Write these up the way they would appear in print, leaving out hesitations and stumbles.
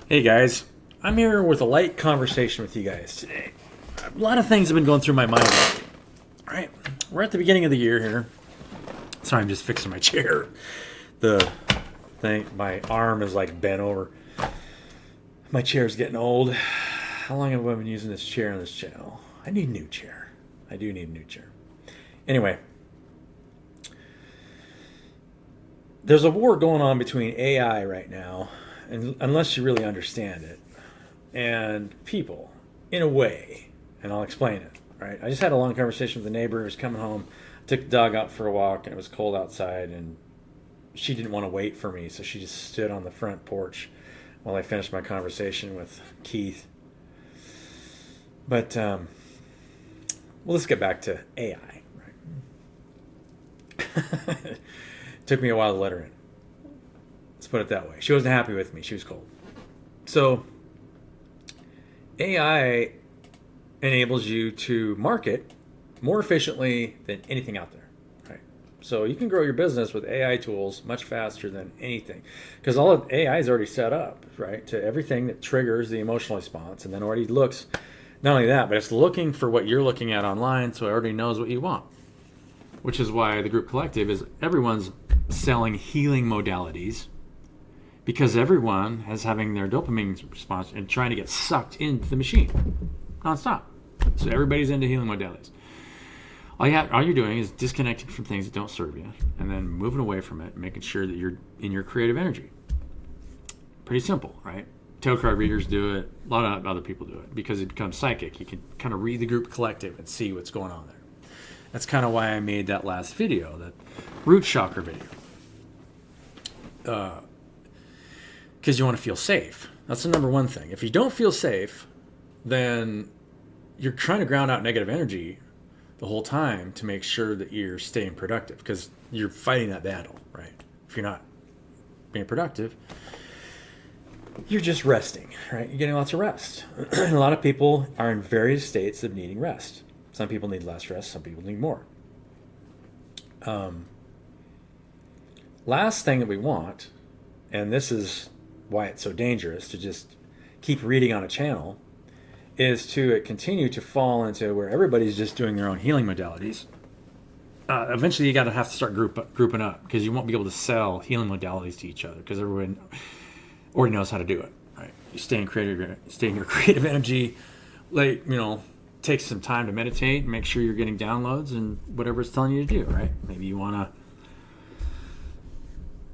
Hey guys, I'm here with a light conversation with you guys today. A lot of things have been going through my mind lately. All right, we're at the beginning of the year here. Sorry, I'm just fixing my chair. The thing, my arm is like bent over. My chair's getting old. How long have I been using this chair on this channel? I need a new chair. I do need a new chair. Anyway, there's a war going on between AI right now, and unless you really understand it, and people, in a way, and I'll explain it. Right? I just had a long conversation with a neighbor who was coming home. Took the dog out for a walk, and it was cold outside, and she didn't want to wait for me, so she just stood on the front porch while I finished my conversation with Keith. But well, let's get back to AI. Right? Took me a while to let her in. Let's put it that way. She wasn't happy with me. She was cold. So AI enables you to market more efficiently than anything out there, right? So you can grow your business with AI tools much faster than anything, because all of AI is already set up, right, to everything that triggers the emotional response, and then already looks, not only that, but it's looking for what you're looking at online, so it already knows what you want. Which is why the group collective is everyone's selling healing modalities, because everyone is having their dopamine response and trying to get sucked into the machine nonstop. So everybody's into healing modalities. All you're doing is disconnecting from things that don't serve you, and then moving away from it, making sure that you're in your creative energy. Pretty simple, right? Tarot card readers do it. A lot of other people do it because it becomes psychic. You can kind of read the group collective and see what's going on there. That's kind of why I made that last video, that root chakra video. Because you want to feel safe. That's the number one thing. If you don't feel safe, then you're trying to ground out negative energy the whole time to make sure that you're staying productive, because you're fighting that battle, right? If you're not being productive, you're just resting, right? You're getting lots of rest. A lot of people are in various states of needing rest. Some people need less rest, some people need more. Last thing that we want, and this is why it's so dangerous to just keep reading on a channel, is to continue to fall into where everybody's just doing their own healing modalities. Eventually, you got to have to start grouping up, because you won't be able to sell healing modalities to each other, because everyone already knows how to do it. Right? You stay in your creative energy. Take some time to meditate and make sure you're getting downloads and whatever it's telling you to do. Right? Maybe you want to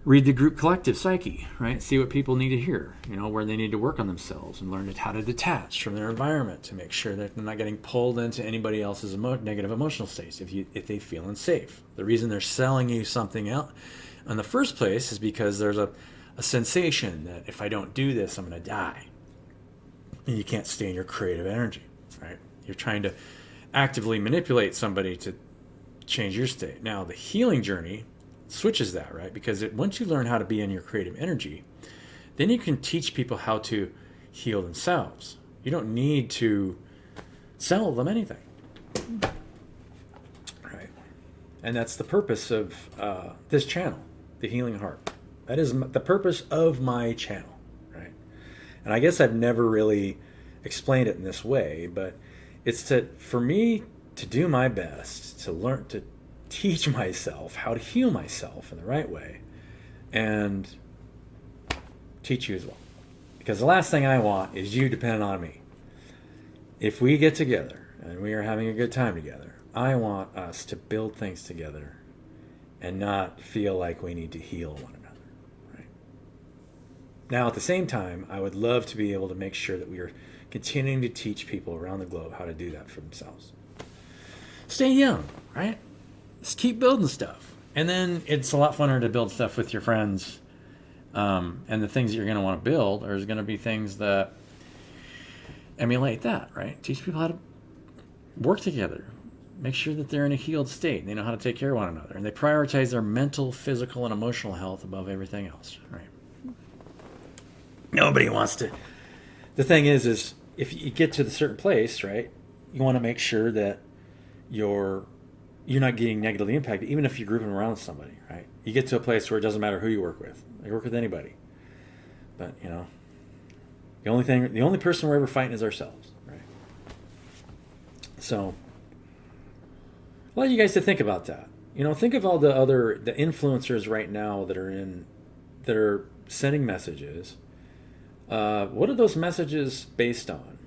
read the group collective psyche, right? See what people need to hear, where they need to work on themselves and learn how to detach from their environment to make sure that they're not getting pulled into anybody else's negative emotional states if they feel unsafe. The reason they're selling you something out in the first place is because there's a sensation that if I don't do this, I'm going to die. And you can't stay in your creative energy, right? You're trying to actively manipulate somebody to change your state. Now, the healing journey switches that, right? Because once you learn how to be in your creative energy, then you can teach people how to heal themselves. You don't need to sell them anything, right? And that's the purpose of this channel, The Healing Heart. That is the purpose of my channel, right? And I guess I've never really explained it in this way, but it's for me to do my best to learn to teach myself how to heal myself in the right way, and teach you as well. Because the last thing I want is you dependent on me. If we get together and we are having a good time together, I want us to build things together and not feel like we need to heal one another. Right? Now, at the same time, I would love to be able to make sure that we are continuing to teach people around the globe how to do that for themselves. Stay young, right? Just keep building stuff. And then it's a lot funner to build stuff with your friends. And the things that you're going to want to build are going to be things that emulate that, right? Teach people how to work together. Make sure that they're in a healed state. They know how to take care of one another. And they prioritize their mental, physical, and emotional health above everything else, right? Nobody wants to. The thing is if you get to the certain place, right, you want to make sure that you're not getting negatively impacted, even if you're grouping around somebody, right? You get to a place where it doesn't matter who you work with. You work with anybody. But, The only person we're ever fighting is ourselves, right? So, I want you guys to think about that. Think of all the influencers right now that are sending messages. What are those messages based on?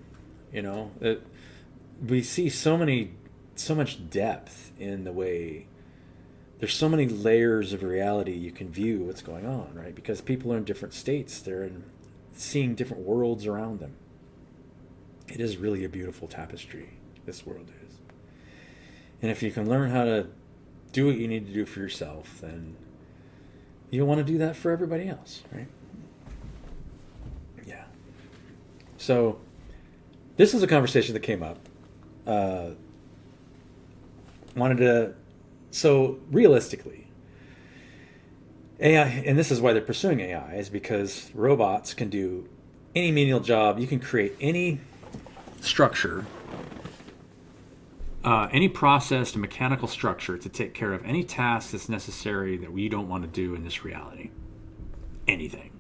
We see so much depth in the way. There's so many layers of reality you can view what's going on, right? Because people are in different states. They're seeing different worlds around them. It is really a beautiful tapestry, this world is. And if you can learn how to do what you need to do for yourself, then you'll want to do that for everybody else, right? Yeah. So this is a conversation that came up. So realistically, AI, and this is why they're pursuing AI, is because robots can do any menial job. You can create any structure, any processed mechanical structure to take care of any task that's necessary that we don't want to do in this reality. Anything.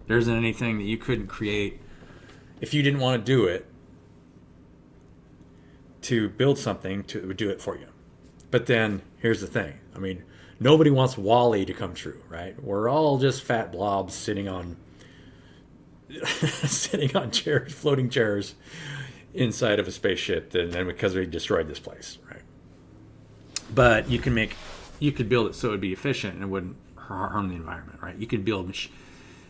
There isn't anything that you couldn't create if you didn't want to do it, to build something to do it for you. But then here's the thing. I mean, nobody wants WALL-E to come true, right? We're all just fat blobs sitting on chairs, floating chairs inside of a spaceship, and then because we destroyed this place, right? But you could build it so it'd be efficient and it wouldn't harm the environment, right? You could build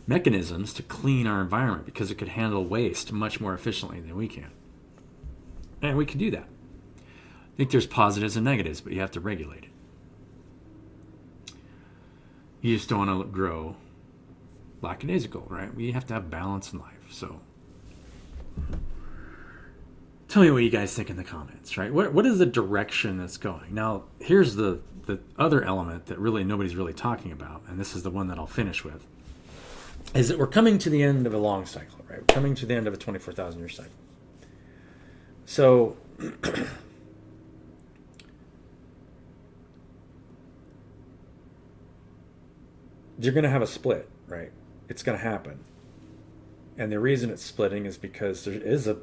mechanisms to clean our environment because it could handle waste much more efficiently than we can. And we can do that. I think there's positives and negatives, but you have to regulate it. You just don't want to grow lackadaisical, right? We have to have balance in life. So tell me what you guys think in the comments, right? What is the direction that's going? Now, here's the other element that really nobody's really talking about, and this is the one that I'll finish with, is that we're coming to the end of a long cycle, right? We're coming to the end of a 24,000-year cycle. So you're going to have a split, right? It's going to happen. And the reason it's splitting is because there is a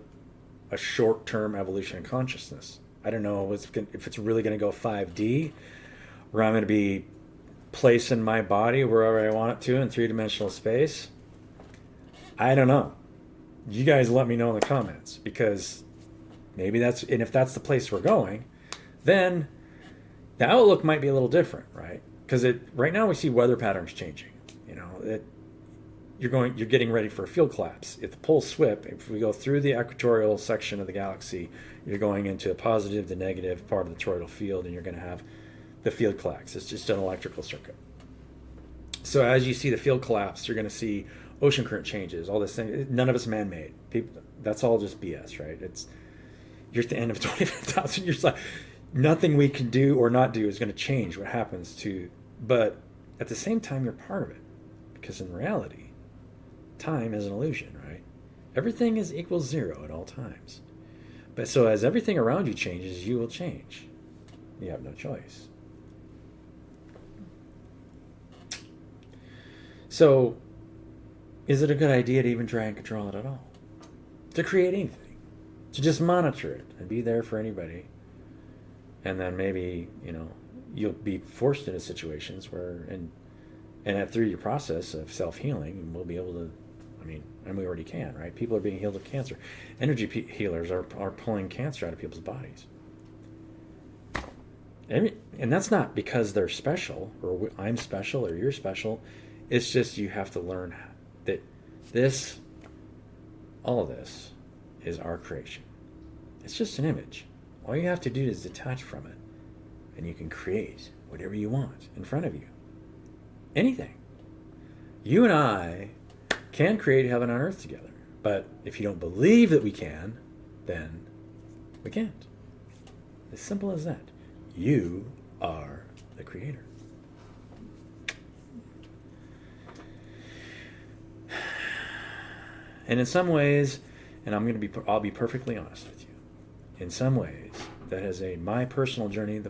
short-term evolution in consciousness. I don't know if it's really going to go 5D, where I'm going to be placing my body wherever I want it to in three-dimensional space. I don't know. You guys let me know in the comments, because maybe and if that's the place we're going, then the outlook might be a little different, right? Because right now we see weather patterns changing. You're getting ready for a field collapse. If the poles swip, if we go through the equatorial section of the galaxy, you're going into a positive, the negative part of the toroidal field, and you're going to have the field collapse. It's just an electrical circuit. So as you see the field collapse, you're going to see ocean current changes, all this thing. None of it's man-made. That's all just BS, right? You're at the end of 25,000 years. Nothing we can do or not do is going to change what happens to. But at the same time, you're part of it, because in reality, time is an illusion, right? Everything is equals zero at all times. But so as everything around you changes, you will change. You have no choice. So, is it a good idea to even try and control it at all? To create anything? To just monitor it and be there for anybody? And then maybe, you'll be forced into situations where, and through your process of self-healing, we'll be able to, and we already can, right? People are being healed of cancer. Energy healers are pulling cancer out of people's bodies. And that's not because they're special, or I'm special, or you're special. It's just you have to learn that all of this is our creation. It's just an image. All you have to do is detach from it, and you can create whatever you want in front of you. Anything. You and I can create heaven on earth together, but if you don't believe that we can, then we can't. As simple as that. You are the creator. And in some ways, and I'll be perfectly honest with you, in some ways, that is my personal journey,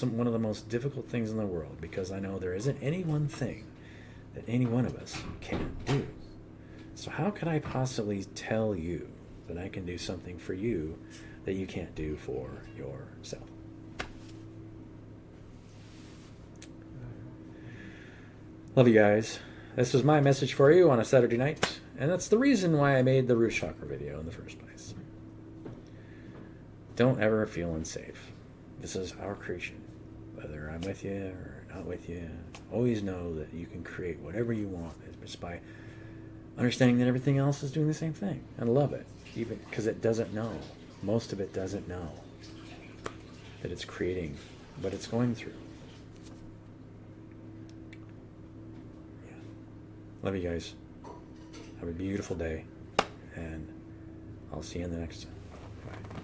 one of the most difficult things in the world, because I know there isn't any one thing that any one of us can't do. As So how could I possibly tell you that I can do something for you that you can't do for yourself? Love you guys. This was my message for you on a Saturday night, and that's the reason why I made the root chakra video in the first place. Don't ever feel unsafe. This is our creation. Whether I'm with you or not with you, always know that you can create whatever you want just by understanding that everything else is doing the same thing. And love it, even because it doesn't know. Most of it doesn't know that it's creating what it's going through. Yeah. Love you guys. Have a beautiful day, and I'll see you in the next one. Bye.